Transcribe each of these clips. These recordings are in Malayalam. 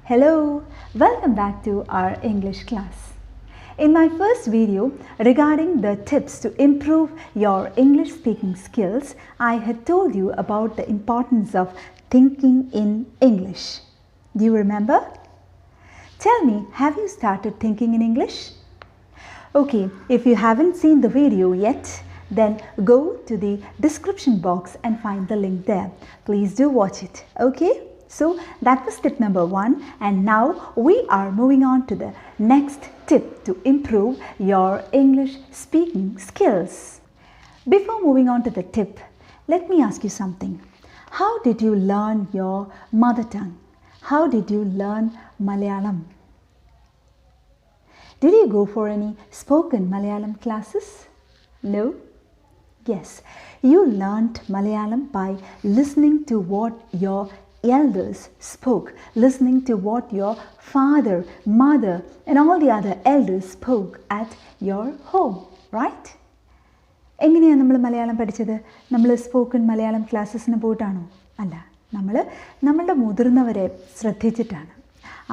Hello, welcome back to our English class. In my first video regarding the tips to improve your English speaking skills, I had told you about the importance of thinking in English. Do you remember? Tell me, have you started thinking in English? Okay, if you haven't seen the video yet, then go to the description box and find the link there. Please do watch it, okay? So that was tip number 1, and now we are moving on to the next tip to improve your English speaking skills. Before moving on to the tip, let me ask you something. How did you learn your mother tongue? How did you learn Malayalam? Did you go for any spoken Malayalam classes? No? Yes, you learnt Malayalam by listening to what your elders spoke, listening to what your father, mother and all the other elders spoke at your home, right? എങ്ങനെയാണ് നമ്മൾ മലയാളം പഠിച്ചത്? നമ്മൾ സ്പോക്കൺ മലയാളം ക്ലാസ്സസിന് പോയിട്ടാണോ? അല്ല, നമ്മളുടെ മുതിർന്നവരെ ശ്രദ്ധിച്ചിട്ടാണ്.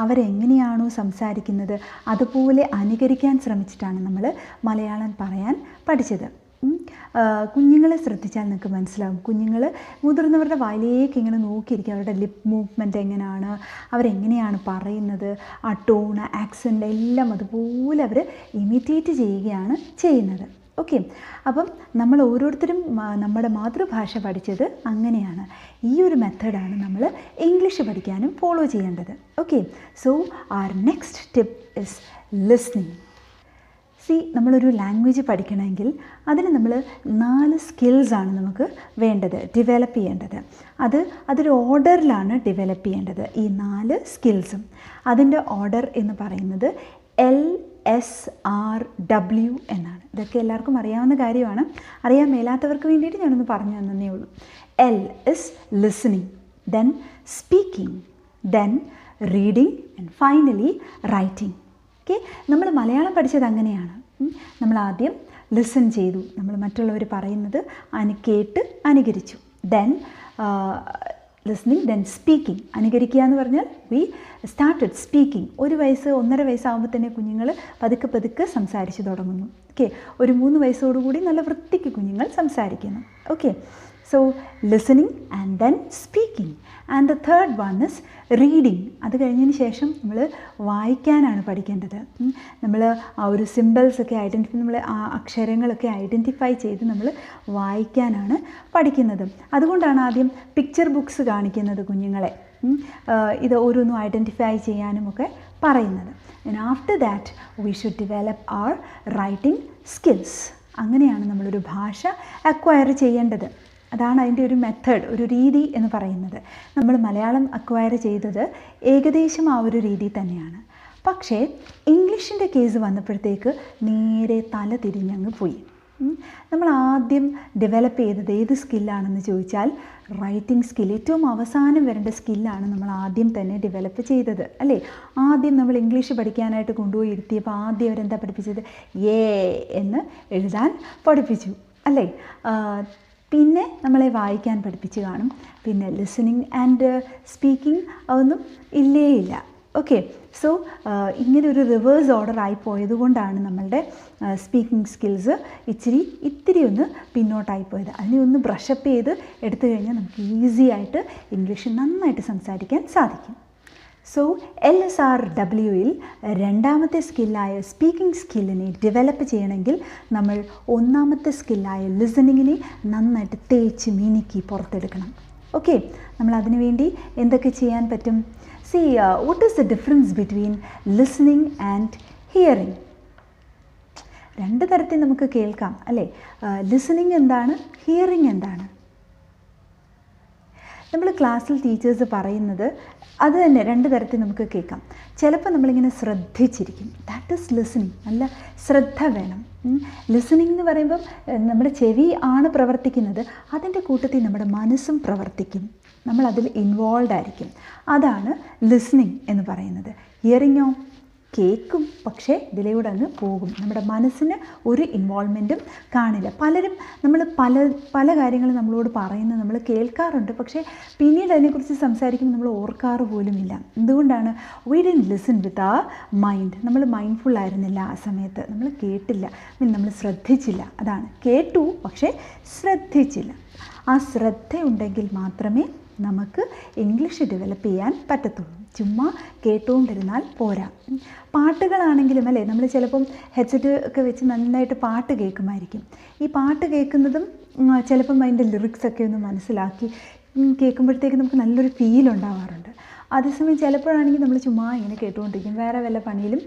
അവരെങ്ങനെയാണോ സംസാരിക്കുന്നത് അതുപോലെ അനുകരിക്കാൻ ശ്രമിച്ചിട്ടാണ് നമ്മൾ മലയാളം പറയാൻ പഠിച്ചത്. കുഞ്ഞുങ്ങളെ ശ്രദ്ധിച്ചാൽ നിങ്ങൾക്ക് മനസ്സിലാവും. കുഞ്ഞുങ്ങൾ മുതിർന്നവരുടെ വായിലേക്ക് ഇങ്ങനെ നോക്കിയിരിക്കും. അവരുടെ ലിപ്പ് മൂവ്മെൻറ്റ് എങ്ങനെയാണ്, അവരെങ്ങനെയാണ് പറയുന്നത്, ആ ടോണ്, ആക്സെൻ്റ് എല്ലാം അതുപോലെ അവർ ഇമിറ്റേറ്റ് ചെയ്യുകയാണ് ചെയ്യുന്നത്. ഓക്കെ, അപ്പം നമ്മൾ ഓരോരുത്തരും നമ്മുടെ മാതൃഭാഷ പഠിച്ചത് അങ്ങനെയാണ്. ഈ ഒരു മെത്തേഡാണ് നമ്മൾ ഇംഗ്ലീഷ് പഠിക്കാനും ഫോളോ ചെയ്യേണ്ടത്. Okay, so our next tip is listening. നമ്മളൊരു ലാംഗ്വേജ് പഠിക്കണമെങ്കിൽ അതിന് നമ്മൾ 4 സ്കിൽസാണ് നമുക്ക് വേണ്ടത്, ഡെവലപ്പ് ചെയ്യേണ്ടത്. അതൊരു ഓർഡറിലാണ് ഡെവലപ്പ് ചെയ്യേണ്ടത്. ഈ 4 സ്കിൽസും അതിൻ്റെ ഓർഡർ എന്ന് പറയുന്നത് LSRW എന്നാണ്. ഇതൊക്കെ എല്ലാവർക്കും അറിയാവുന്ന കാര്യമാണ്. അറിയാൻ മേലാത്തവർക്ക് വേണ്ടിയിട്ട് ഞാനൊന്ന് പറഞ്ഞു തന്നേ ഉള്ളൂ. L is listening, then speaking, then reading and finally writing. Okay, നമ്മൾ മലയാളം പഠിച്ചത് അങ്ങനെയാണ്. നമ്മൾ ആദ്യം ലിസൺ ചെയ്തു, നമ്മൾ മറ്റുള്ളവർ പറയുന്നത് കേട്ട് അനുകരിച്ചു. Then listening, then speaking. അനുകരിക്കുക എന്ന് പറഞ്ഞാൽ വി സ്റ്റാർട്ടഡ് സ്പീക്കിംഗ്. 1 വയസ്സ് 1.5 വയസ്സാകുമ്പോൾ തന്നെ കുഞ്ഞുങ്ങൾ പതുക്കെ സംസാരിച്ച് തുടങ്ങുന്നു. ഓക്കെ, ഒരു 3 വയസ്സോടുകൂടി നല്ല വൃത്തിക്ക് കുഞ്ഞുങ്ങൾ സംസാരിക്കുന്നു. Okay, so listening and then speaking. And the third one is reading. അത് കഴിഞ്ഞതിന് ശേഷം നമ്മൾ വായിക്കാനാണ് പഠിക്കേണ്ടത്. നമ്മൾ ആ ഒരു സിമ്പിൾസൊക്കെ നമ്മൾ ആ അക്ഷരങ്ങളൊക്കെ ഐഡൻറ്റിഫൈ ചെയ്ത് നമ്മൾ വായിക്കാനാണ് പഠിക്കുന്നത്. അതുകൊണ്ടാണ് ആദ്യം പിക്ചർ ബുക്സ് കാണിക്കുന്നത് കുഞ്ഞുങ്ങളെ, ഇത് ഓരോന്നും ഐഡൻറ്റിഫൈ ചെയ്യാനും ഒക്കെ പറയുന്നത്. And after that we should develop our writing skills. അങ്ങനെയാണ് നമ്മളൊരു ഭാഷ അക്വയർ ചെയ്യേണ്ടത്. അതാണ് അതിൻ്റെ ഒരു മെത്തേഡ്, ഒരു രീതി എന്ന് പറയുന്നത്. നമ്മൾ മലയാളം അക്വയർ ചെയ്തത് ഏകദേശം ആ ഒരു രീതി തന്നെയാണ്. പക്ഷേ ഇംഗ്ലീഷിൻ്റെ കേസ് വന്നപ്പോഴത്തേക്ക് നേരെ തല തിരിഞ്ഞങ്ങ് പോയി. നമ്മൾ ആദ്യം ഡെവലപ്പ് ചെയ്തത് ഏത് സ്കില്ലാണെന്ന് ചോദിച്ചാൽ റൈറ്റിംഗ് സ്കിൽ. ഏറ്റവും അവസാനം വരേണ്ട സ്കില്ലാണ് നമ്മൾ ആദ്യം തന്നെ ഡെവലപ്പ് ചെയ്തത്, അല്ലേ? ആദ്യം നമ്മൾ ഇംഗ്ലീഷ് പഠിക്കാനായിട്ട് കൊണ്ടുപോയി ഇരുത്തിയപ്പോൾ ആദ്യം അവരെന്താ പഠിപ്പിച്ചത്? ഏ എന്ന് എഴുതാൻ പഠിപ്പിച്ചു, അല്ലേ? പിന്നെ നമ്മളെ വായിക്കാൻ പഠിപ്പിച്ച് കാണും. പിന്നെ ലിസണിങ് ആൻഡ് സ്പീക്കിംഗ് അതൊന്നും ഇല്ല. ഓക്കെ, സോ ഇങ്ങനെ ഒരു റിവേഴ്സ് ഓർഡർ ആയിപ്പോയത് കൊണ്ടാണ് നമ്മളുടെ സ്പീക്കിംഗ് സ്കിൽസ് ഇത്തിരി ഒന്ന് പിന്നോട്ടായിപ്പോയത്. അതിനെ ഒന്ന് ബ്രഷപ്പ് ചെയ്ത് എടുത്തു കഴിഞ്ഞാൽ നമുക്ക് ഈസി ആയിട്ട് ഇംഗ്ലീഷ് നന്നായിട്ട് സംസാരിക്കാൻ സാധിക്കും. സോ LSRWയിൽ രണ്ടാമത്തെ സ്കില്ലായ സ്പീക്കിംഗ് സ്കില്ലിനെ ഡെവലപ്പ് ചെയ്യണമെങ്കിൽ നമ്മൾ ഒന്നാമത്തെ സ്കില്ലായ ലിസണിങ്ങിനെ നന്നായിട്ട് തേച്ച് മിനുക്കി പുറത്തെടുക്കണം. ഓക്കെ, നമ്മൾ അതിനു വേണ്ടി എന്തൊക്കെ ചെയ്യാൻ പറ്റും? what is the difference between listening and hearing? 2 തരത്തിൽ നമുക്ക് കേൾക്കാം, അല്ലേ? ലിസണിങ് എന്താണ്, ഹിയറിങ് എന്താണ്? നമ്മൾ ക്ലാസ്സിൽ ടീച്ചേഴ്സ് പറയുന്നത് അത് തന്നെ 2 തരത്തിൽ നമുക്ക് കേൾക്കാം. ചിലപ്പോൾ നമ്മളിങ്ങനെ ശ്രദ്ധിച്ചിരിക്കും, ദാറ്റ് ഈസ് ലിസണിങ്. നല്ല ശ്രദ്ധ വേണം. ലിസണിങ് എന്ന് പറയുമ്പം നമ്മുടെ ചെവി ആണ് പ്രവർത്തിക്കുന്നത്, അതിൻ്റെ കൂട്ടത്തിൽ നമ്മുടെ മനസ്സും പ്രവർത്തിക്കും, നമ്മളതിൽ ഇൻവോൾവ് ആയിരിക്കും. അതാണ് ലിസണിങ് എന്ന് പറയുന്നത്. ഹിയറിങ്ങോ? കേൾക്കും, പക്ഷേ ഇതിലൂടെ അങ്ങ് പോകും. നമ്മുടെ മനസ്സിന് ഒരു ഇൻവോൾവ്മെൻറ്റും കാണില്ല. പലരും നമ്മൾ പല കാര്യങ്ങളും നമ്മളോട് പറയുന്നത് നമ്മൾ കേൾക്കാറുണ്ട്, പക്ഷേ പിന്നീട് അതിനെക്കുറിച്ച് സംസാരിക്കുമ്പോൾ നമ്മൾ ഓർക്കാറ് പോലുമില്ല. എന്തുകൊണ്ടാണ്? We didn't listen with our mind. നമ്മൾ മൈൻഡ്ഫുൾ ആയിരുന്നില്ല ആ സമയത്ത്, നമ്മൾ കേട്ടില്ല, നമ്മൾ ശ്രദ്ധിച്ചില്ല. അതാണ്, കേട്ടു പക്ഷേ ശ്രദ്ധിച്ചില്ല. ആ ശ്രദ്ധയുണ്ടെങ്കിൽ മാത്രമേ നമുക്ക് ഇംഗ്ലീഷ് ഡെവലപ്പ് ചെയ്യാൻ പറ്റത്തുള്ളൂ. ചുമ്മാ കേട്ടുകൊണ്ടിരുന്നാൽ പോരാ. പാട്ടുകളാണെങ്കിലും അല്ലേ, നമ്മൾ ചിലപ്പം ഹെഡ്സെറ്റ് ഒക്കെ വെച്ച് നന്നായിട്ട് പാട്ട് കേൾക്കുമായിരിക്കും. ഈ പാട്ട് കേൾക്കുന്നതും ചിലപ്പം അതിൻ്റെ ലിറിക്സൊക്കെ ഒന്ന് മനസ്സിലാക്കി കേൾക്കുമ്പോഴത്തേക്ക് നമുക്ക് നല്ലൊരു ഫീൽ ഉണ്ടാവാറുണ്ട്. അതേസമയം ചിലപ്പോഴാണെങ്കിൽ നമ്മൾ ചുമ്മാ ഇങ്ങനെ കേട്ടുകൊണ്ടിരിക്കും, വേറെ വല്ല പണിയിലും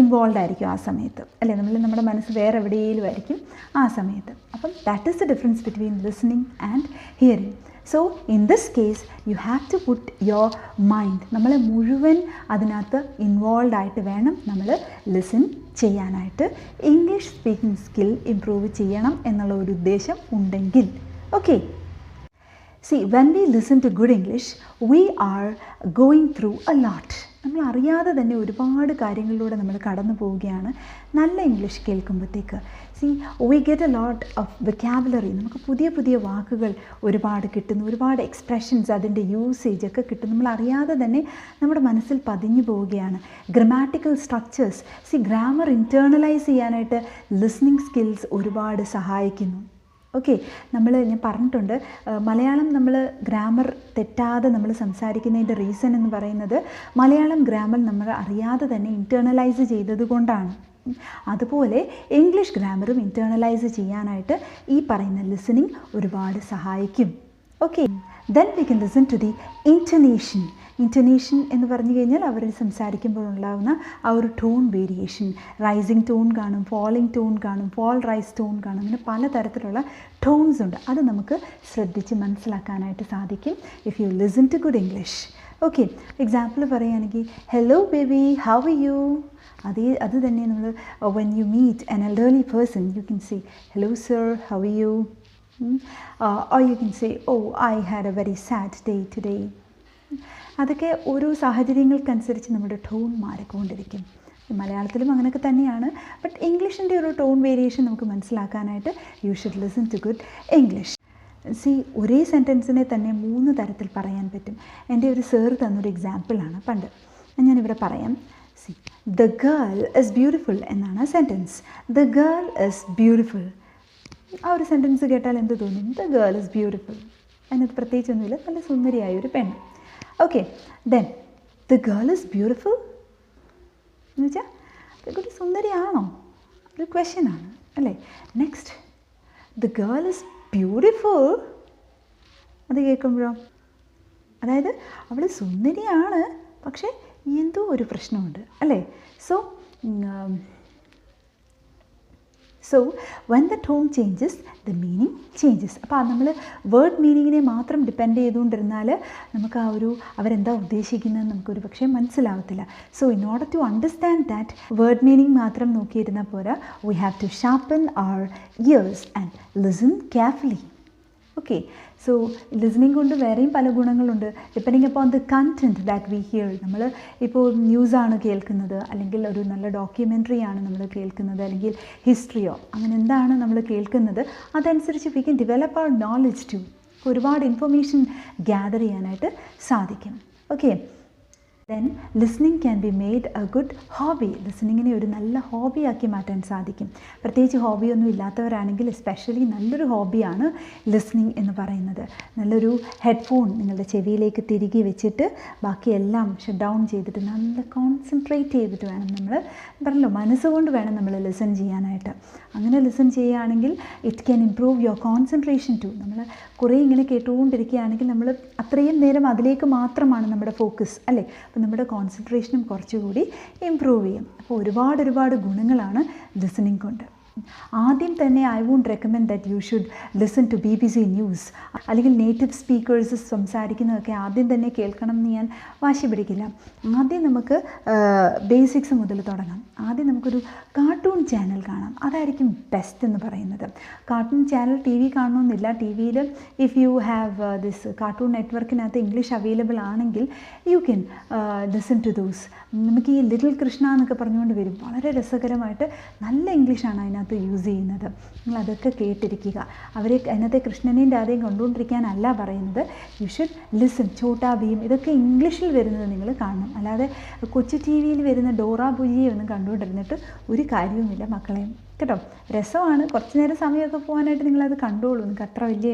ഇൻവോൾവ് ആയിരിക്കും ആ സമയത്ത്, അല്ലേ? നമ്മുടെ മനസ്സ് വേറെ എവിടെയെങ്കിലും ആയിരിക്കും ആ സമയത്ത്. അപ്പം that is the difference between listening and hearing. So in this case you have to put your mind, നമ്മളെ മുഴുവൻ അതിനകത്ത് ഇൻവോൾവ് ആയിട്ട് വേണം നമ്മൾ ലിസൺ ചെയ്യാനായിട്ട്. ഇംഗ്ലീഷ് സ്പീക്കിംഗ് സ്കിൽ ഇംപ്രൂവ് ചെയ്യണം എന്നുള്ള ഒരു ഉദ്ദേശം ഉണ്ടെങ്കിൽ. Okay, see, when we listen to good English, we are going through a lot. നമ്മൾ അറിയാതെ തന്നെ ഒരുപാട് കാര്യങ്ങളിലൂടെ നമ്മൾ കടന്നു പോവുകയാണ് നല്ല English കേൾക്കുമ്പോഴത്തേക്ക്. we get a lot of vocabulary. നമുക്ക് പുതിയ പുതിയ വാക്കുകൾ ഒരുപാട് കിട്ടുന്നു, ഒരുപാട് എക്സ്പ്രഷൻസ്, അതിൻ്റെ യൂസേജ് ഒക്കെ കിട്ടും. നമ്മൾ അറിയാതെ തന്നെ നമ്മുടെ മനസ്സിൽ പതിഞ്ഞു പോവുകയാണ്. ഗ്രാമാറ്റിക്കൽ സ്ട്രക്ചേഴ്സ്, ഗ്രാമർ ഇൻറ്റേർണലൈസ് ചെയ്യാനായിട്ട് ലിസണിങ് സ്കിൽസ് ഒരുപാട് സഹായിക്കുന്നു. ഓക്കെ, ഞാൻ പറഞ്ഞിട്ടുണ്ട്, മലയാളം നമ്മൾ ഗ്രാമർ തെറ്റാതെ നമ്മൾ സംസാരിക്കുന്നതിൻ്റെ റീസൺ എന്ന് പറയുന്നത് മലയാളം ഗ്രാമർ നമ്മൾ അറിയാതെ തന്നെ ഇൻറ്റേർണലൈസ് ചെയ്തത് കൊണ്ടാണ്. അതുപോലെ ഇംഗ്ലീഷ് ഗ്രാമറും ഇൻറ്റേർണലൈസ് ചെയ്യാനായിട്ട് ഈ പറയുന്ന ലിസണിങ് ഒരുപാട് സഹായിക്കും. Okay, then we can listen to the intonation. Intonation എന്ന് പറഞ്ഞു കഴിഞ്ഞാൽ അവർ സംസാരിക്കുമ്പോൾ ഉണ്ടാകുന്ന ആ ഒരു ടോൺ വേരിയേഷൻ. റൈസിങ് ടോൺ കാണും, ഫോളിങ് ടോൺ കാണും, ഫോൾ റൈസ് ടോൺ കാണും, അങ്ങനെ പലതരത്തിലുള്ള ടോൺസ് ഉണ്ട്. അത് നമുക്ക് ശ്രദ്ധിച്ച് മനസ്സിലാക്കാനായിട്ട് സാധിക്കും if you listen to good English. Okay, example പറയുകയാണെങ്കിൽ hello baby, how are you? അത് തന്നെ നമ്മൾ when you meet an elderly person you can say hello sir, how are you? Or you can say oh I had a very sad day today. അതൊക്കെ ഓരോ സാഹചര്യങ്ങൾക്കനുസരിച്ച് നമ്മുടെ ടോൺ മാറിക്കൊണ്ടിരിക്കും. മലയാളത്തിലും അങ്ങനെയൊക്കെ തന്നെയാണ്, ബട്ട് ഇംഗ്ലീഷിൻ്റെ ഒരു ടോൺ വേരിയേഷൻ നമുക്ക് മനസ്സിലാക്കാനായിട്ട് you should listen to good English. ഒരേ സെൻറ്റൻസിനെ തന്നെ 3 തരത്തിൽ പറയാൻ പറ്റും. എൻ്റെ ഒരു സർ തന്നൊരു എക്സാമ്പിളാണ് പണ്ട്. ഞാനിവിടെ പറയാം. ദ ഗേൾ ഇസ് ബ്യൂട്ടിഫുൾ എന്നാണ് sentence. The girl is beautiful. ആ ഒരു സെൻറ്റൻസ് കേട്ടാൽ എന്ത് തോന്നും? The girl is beautiful. അതിനകത്ത് പ്രത്യേകിച്ചൊന്നുമില്ല, നല്ല സുന്ദരിയായ ഒരു പെണ്ണ്. Okay, then the girl is beautiful എന്ന് വെച്ചാൽ പെൺകുട്ടി സുന്ദരിയാണോ? ഒരു ക്വസ്റ്റ്യനാണ് അല്ലേ? Next, the girl is beautiful. അത് കേൾക്കുമ്പോഴോ, അതായത് അവൾ സുന്ദരിയാണ്, പക്ഷേ എന്തോ ഒരു പ്രശ്നമുണ്ട് അല്ലേ? So when the tone changes, the meaning changes. അപ്പോൾ നമ്മൾ വേർഡ് മീനിങ്ങിനെ മാത്രം ഡിപ്പെൻഡ് ചെയ്തുകൊണ്ടിരുന്നാൽ നമുക്ക് ആ ഒരു അവരെന്താ ഉദ്ദേശിക്കുന്നതെന്ന് നമുക്കൊരു പക്ഷേ മനസ്സിലാവത്തില്ല. So in order to understand that word meaning മാത്രം നോക്കിയിരുന്നാൽ പോരാ, we have to sharpen our ears and listen carefully. Okay, so listening കൊണ്ട് വേറെയും പല ഗുണങ്ങളുണ്ട്. Depending upon the content that we hear. നമ്മൾ ഇപ്പോൾ ന്യൂസാണ് കേൾക്കുന്നത്, അല്ലെങ്കിൽ ഒരു നല്ല ഡോക്യുമെൻ്ററിയാണ് നമ്മൾ കേൾക്കുന്നത്, അല്ലെങ്കിൽ ഹിസ്റ്ററിയോ അങ്ങനെ എന്താണ് നമ്മൾ കേൾക്കുന്നത്, അതനുസരിച്ച് we can develop our knowledge too. ഒരുപാട് ഇൻഫർമേഷൻ ഗ്യാദർ ചെയ്യാനായിട്ട് സാധിക്കും. Okay, then listening can be made a good hobby. ലിസണിങ്ങിനെ ഒരു നല്ല ഹോബിയാക്കി മാറ്റാൻ സാധിക്കും. പ്രത്യേകിച്ച് ഹോബിയൊന്നും ഇല്ലാത്തവരാണെങ്കിൽ എസ്പെഷ്യലി നല്ലൊരു ഹോബിയാണ് ലിസണിങ് എന്ന് പറയുന്നത്. നല്ലൊരു ഹെഡ്ഫോൺ നിങ്ങളുടെ ചെവിയിലേക്ക് തിരികെ വെച്ചിട്ട് ബാക്കിയെല്ലാം ഷട്ട് ഡൗൺ ചെയ്തിട്ട് നല്ല കോൺസെൻട്രേറ്റ് ചെയ്തിട്ട് വേണം, നമ്മൾ പറഞ്ഞല്ലോ മനസ്സുകൊണ്ട് വേണം നമ്മൾ ലിസൺ ചെയ്യാനായിട്ട്. അങ്ങനെ ലിസൺ ചെയ്യുകയാണെങ്കിൽ it can improve your concentration too. നമ്മൾ കുറേ ഇങ്ങനെ കേട്ടുകൊണ്ടിരിക്കുകയാണെങ്കിൽ നമ്മൾ അത്രയും നേരം അതിലേക്ക് മാത്രമാണ് നമ്മുടെ ഫോക്കസ് അല്ലേ? അപ്പോൾ നമ്മുടെ കോൺസെൻട്രേഷനും കുറച്ചുകൂടി ഇമ്പ്രൂവ് ചെയ്യും. അപ്പോൾ ഒരുപാട് ഗുണങ്ങളാണ് ലിസണിങ് കൊണ്ട്. ആദ്യം തന്നെ I won't recommend that you should listen to BBC news, അല്ലെങ്കിൽ നേറ്റീവ് സ്പീക്കേഴ്സ് സംസാരിക്കുന്നതൊക്കെ ആദ്യം തന്നെ കേൾക്കണം എന്ന് ഞാൻ വാശി പിടിക്കില്ല. ആദ്യം നമുക്ക് ബേസിക്സ് മുതൽ തുടങ്ങാം. ആദ്യം നമുക്കൊരു കാർട്ടൂൺ ചാനൽ കാണാം, അതായിരിക്കും ബെസ്റ്റ് എന്ന് പറയുന്നത്. കാർട്ടൂൺ ചാനൽ TV കാണണമെന്നില്ല. TV-യിൽ if you have this cartoon നെറ്റ്വർക്കിനകത്ത് ഇംഗ്ലീഷ് അവൈലബിൾ ആണെങ്കിൽ you can listen to those. നമുക്ക് ഈ ലിറ്റിൽ കൃഷ്ണ എന്നൊക്കെ പറഞ്ഞുകൊണ്ട് വരും, വളരെ രസകരമായിട്ട് നല്ല ഇംഗ്ലീഷാണ് അതിനകത്ത് യൂസ് ചെയ്യുന്നത്. നിങ്ങൾ അതൊക്കെ കേട്ടിരിക്കുക. അവരെ അതിനകത്തെ കൃഷ്ണനെയും രാധയും കൊണ്ടുകൊണ്ടിരിക്കാനല്ല പറയുന്നത്. You should listen. Chhota Bheem ഇതൊക്കെ ഇംഗ്ലീഷിൽ വരുന്നത് നിങ്ങൾ കാണണം. അല്ലാതെ കൊച്ചു TV-യിൽ വരുന്ന ഡോറ ബുജിയെ ഒന്നും കണ്ടുകൊണ്ടിരുന്നിട്ട് ഒരു കാര്യവുമില്ല മക്കളെ, കേട്ടോ. രസമാണ്, കുറച്ച് നേരം സമയമൊക്കെ പോകാനായിട്ട് നിങ്ങളത് കണ്ടോളൂ, നിങ്ങൾക്ക് അത്ര വലിയ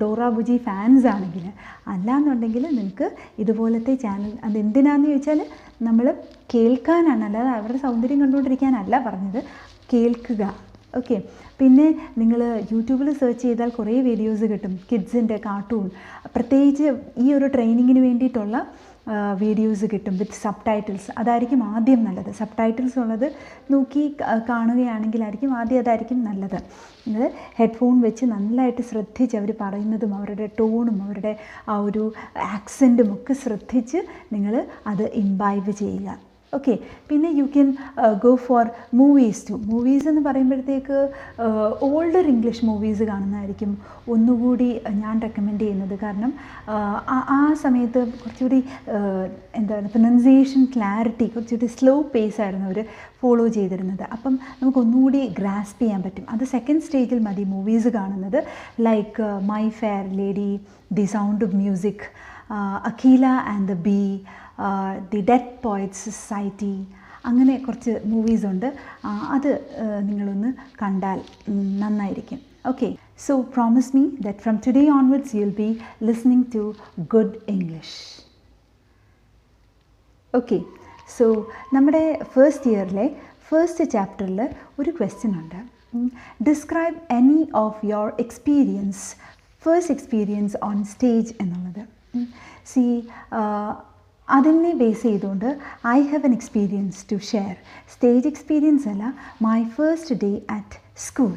ഡോറ ബുജി ഫാൻസ് ആണെങ്കിൽ. അല്ലാന്നുണ്ടെങ്കിൽ നിങ്ങൾക്ക് ഇതുപോലത്തെ ചാനൽ, അതെന്തിനാണെന്ന് ചോദിച്ചാൽ നമ്മൾ കേൾക്കാനാണ്, അല്ലാതെ അവരുടെ സൗന്ദര്യം കണ്ടുകൊണ്ടിരിക്കാനല്ല പറഞ്ഞത്, കേൾക്കുക. ഓക്കെ. പിന്നെ നിങ്ങൾ യൂട്യൂബിൽ സെർച്ച് ചെയ്താൽ കുറേ വീഡിയോസ് കിട്ടും, കിഡ്സിൻ്റെ കാർട്ടൂൺ, പ്രത്യേകിച്ച് ഈ ഒരു ട്രെയിനിങ്ങിന് വേണ്ടിയിട്ടുള്ള വീഡിയോസ് കിട്ടും വിത്ത് സബ് ടൈറ്റിൽസ്. അതായിരിക്കും ആദ്യം നല്ലത്. സബ് ടൈറ്റിൽസ് ഉള്ളത് നോക്കി കാണുകയാണെങ്കിലായിരിക്കും ആദ്യം അതായിരിക്കും നല്ലത്. നിങ്ങൾ ഹെഡ്ഫോൺ വെച്ച് നല്ലതായിട്ട് ശ്രദ്ധിച്ച് അവർ പറയുന്നതും അവരുടെ ടോണും അവരുടെ ആ ഒരു ആക്സെൻറ്റും ഒക്കെ ശ്രദ്ധിച്ച് നിങ്ങൾ അത് ഇംബൈബ് ചെയ്യുക. ഓക്കെ. പിന്നെ you can go for movies too. Movies എന്ന് പറയുമ്പോഴത്തേക്ക് ഓൾഡർ ഇംഗ്ലീഷ് മൂവീസ് കാണുന്നതായിരിക്കും ഒന്നുകൂടി ഞാൻ റെക്കമെൻഡ് ചെയ്യുന്നത്. കാരണം ആ സമയത്ത് കുറച്ചുകൂടി എന്താണ് പ്രൊനൗൺസിയേഷൻ ക്ലാരിറ്റി, കുറച്ചുകൂടി സ്ലോ പേസ് ആയിരുന്നു അവർ ഫോളോ ചെയ്തിരുന്നത്. അപ്പം നമുക്കൊന്നുകൂടി ഗ്രാസ്പ് ചെയ്യാൻ പറ്റും. അത് സെക്കൻഡ് സ്റ്റേജിൽ മതി മൂവീസ് കാണുന്നത്. Like My Fair Lady, The Sound of Music, Akeelah and the Bee, the Dead Poets Society, അങ്ങനെ കുറച്ച് മൂവീസുണ്ട്. അത് നിങ്ങളൊന്ന് കണ്ടാൽ നന്നായിരിക്കും. Okay. So promise me that from today onwards you will be listening to good English. Okay. So നമ്മുടെ ഫസ്റ്റ് ഇയറിലെ ഫസ്റ്റ് ചാപ്റ്ററിൽ ഒരു ക്വസ്റ്റ്യൻ ഉണ്ട്. Describe any of your experience, first experience on stage എന്നുള്ളത്. സി അതിനെ ബേസ് ചെയ്തുകൊണ്ട് I have an experience to share. Stage experience അല്ല, my first day at school.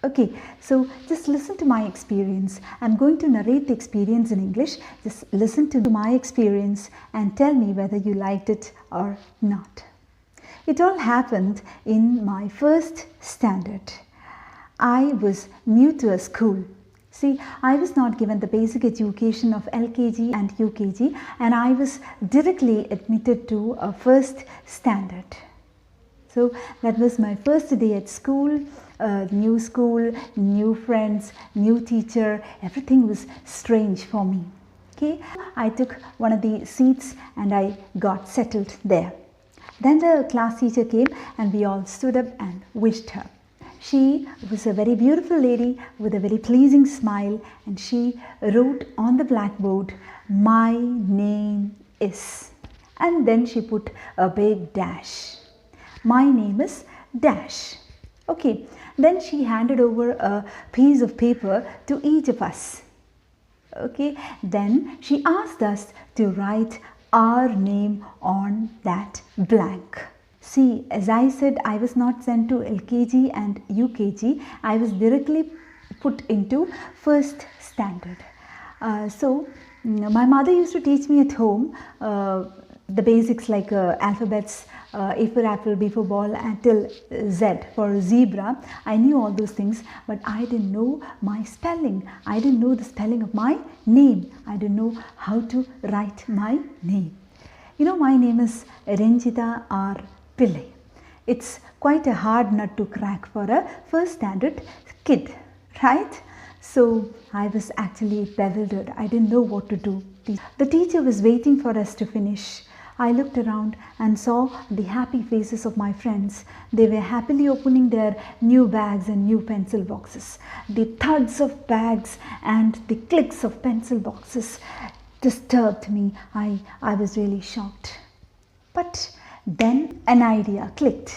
Okay, so just listen to my experience. I'm going to narrate the experience in English. Just listen to my experience and tell me whether you liked it or not. It all happened in my first standard. I was new to a school. See, I was not given the basic education of LKG and UKG, and I was directly admitted to a first standard. So that was my first day at school, school, new friends, new teacher. Everything was strange for me. Okay, I took one of the seats and I got settled there. Then the class teacher came and we all stood up and wished her. She was a very beautiful lady with a very pleasing smile, and she wrote on the blackboard, "My name is," and then she put a big dash. My name is dash. Okay, then she handed over a piece of paper to each of us. Okay, then she asked us to write our name on that blank. See, as I said, I was not sent to LKG and UKG. I was directly put into first standard. So my mother used to teach me at home the basics like alphabets, A for apple, B for ball, until Z for zebra. I knew all those things, but I didn't know my spelling. I didn't know the spelling of my name. I didn't know how to write my name. You know, my name is Renjita R. Pillai. It's quite a hard nut to crack for a first standard kid, right? So I was actually bewildered. I didn't know what to do. The teacher was waiting for us to finish. I looked around and saw the happy faces of my friends. They were happily opening their new bags and new pencil boxes. The thuds of bags and the clicks of pencil boxes disturbed me. I was really shocked. But then an idea clicked.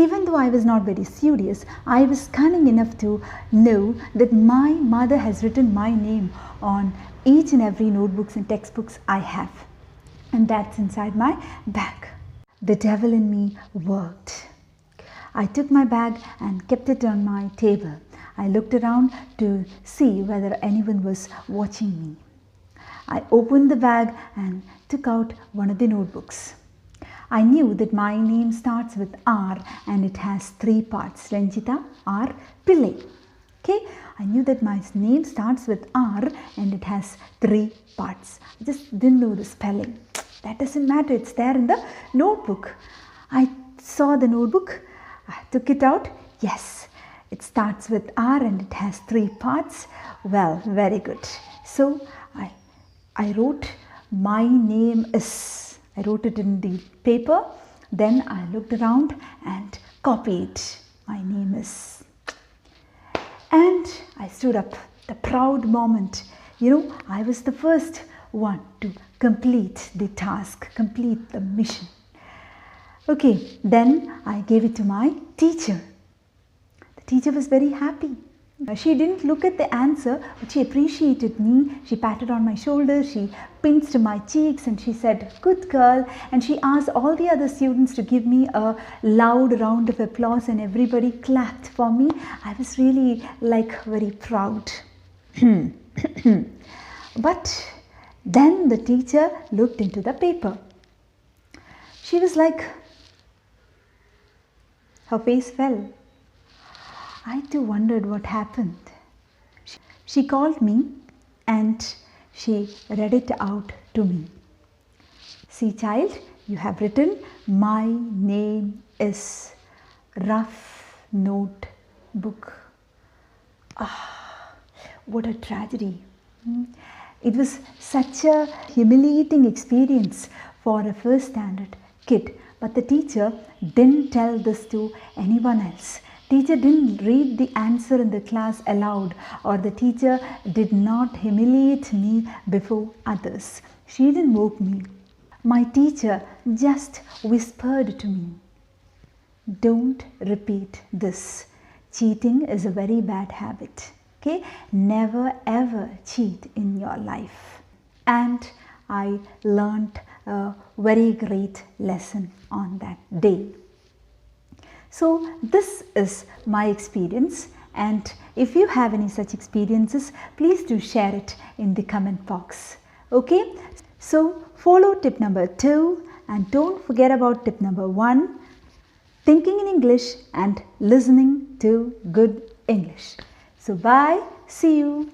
Even though I was not very studious, I was cunning enough to know that my mother has written my name on each and every notebooks and textbooks I have. And that's inside my bag. The devil in me worked. I took my bag and kept it on my table. I looked around to see whether anyone was watching me. I opened the bag and took out one of the notebooks. I knew that my name starts with R and it has 3 parts. Ranjita R. Pillai. Okay, I knew that my name starts with R and it has 3 parts. I just didn't know the spelling. That doesn't matter, it's there in the notebook. I saw the notebook, I took it out. Yes, it starts with R and it has 3 parts. Well, very good. So I wrote my name is. I wrote it in the paper. Then I looked around and copied my name is. And I stood up, the proud moment. I was the first one to complete the task, complete the mission. Okay, then I gave it to my teacher. The teacher was very happy. She didn't look at the answer, but she appreciated me. She patted on my shoulder, she pinched my cheeks and she said, "Good girl." And she asked all the other students to give me a loud round of applause and everybody clapped for me. I was really very proud. But then the teacher looked into the paper. She was like, her face fell. I too wondered what happened. She called me and she read it out to me. "See, child, you have written my name is rough notebook." What a tragedy. It was such a humiliating experience for a first standard kid. But the teacher didn't tell this to anyone else. Teacher didn't read the answer in the class aloud, or the teacher did not humiliate me before others. She didn't mock me. My teacher just whispered to me, "Don't repeat this. Cheating is a very bad habit. Okay? Never ever cheat in your life." And I learned a very great lesson on that day. So this is my experience, and if you have any such experiences, please do share it in the comment box. Okay? So follow tip number 2 and don't forget about tip number 1, thinking in English and listening to good English. So bye, see you.